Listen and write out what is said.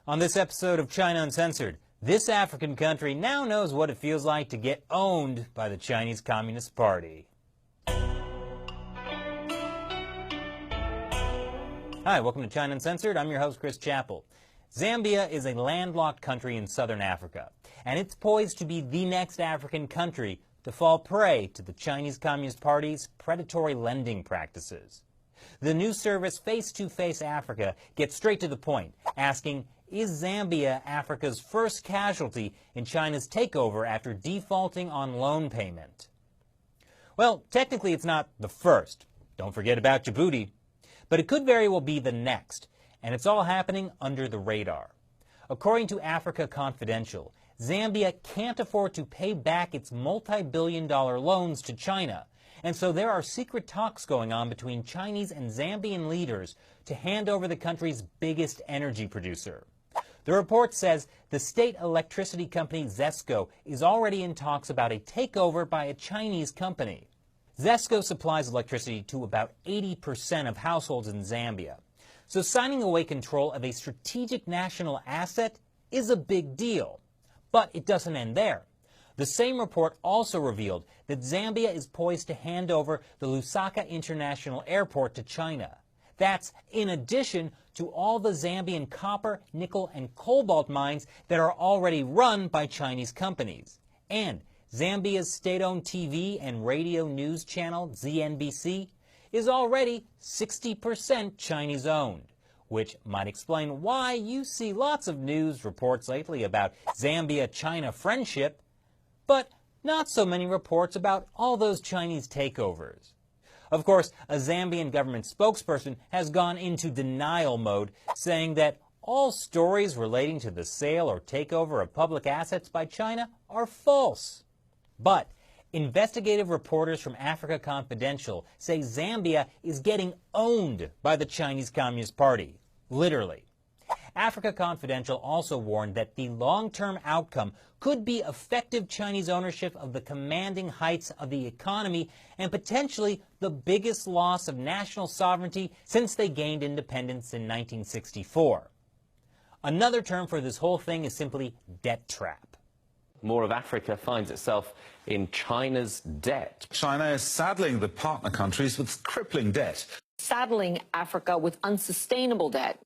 On this episode of China Uncensored, this African country now knows what it feels like to get owned by the Chinese Communist Party. Hi, welcome to China Uncensored. I'm your host, Chris Chappell. Zambia is a landlocked country in southern Africa, and it's poised to be the next African country to fall prey to the Chinese Communist Party's predatory lending practices. The news service Face-to-Face Africa gets straight to the point, asking, is Zambia Africa's first casualty in China's takeover after defaulting on loan payment? Well, technically it's not the first. Don't forget about Djibouti. But it could very well be the next, and it's all happening under the radar. According to Africa Confidential, Zambia can't afford to pay back its multi-billion-dollar loans to China, and so there are secret talks going on between Chinese and Zambian leaders to hand over the country's biggest energy producer. The report says the state electricity company ZESCO is already in talks about a takeover by a Chinese company. ZESCO supplies electricity to about 80% of households in Zambia. So signing away control of a strategic national asset is a big deal. But it doesn't end there. The same report also revealed that Zambia is poised to hand over the Lusaka International Airport to China. That's in addition to all the Zambian copper, nickel, and cobalt mines that are already run by Chinese companies. And Zambia's state-owned TV and radio news channel, ZNBC, is already 60% Chinese-owned, which might explain why you see lots of news reports lately about Zambia-China friendship, but not so many reports about all those Chinese takeovers. Of course, a Zambian government spokesperson has gone into denial mode, saying that all stories relating to the sale or takeover of public assets by China are false. But investigative reporters from Africa Confidential say Zambia is getting owned by the Chinese Communist Party, literally. Africa Confidential also warned that the long-term outcome could be effective Chinese ownership of the commanding heights of the economy and potentially the biggest loss of national sovereignty since they gained independence in 1964. Another term for this whole thing is simply debt trap. More of Africa finds itself in China's debt. China is saddling the partner countries with crippling debt. Saddling Africa with unsustainable debt.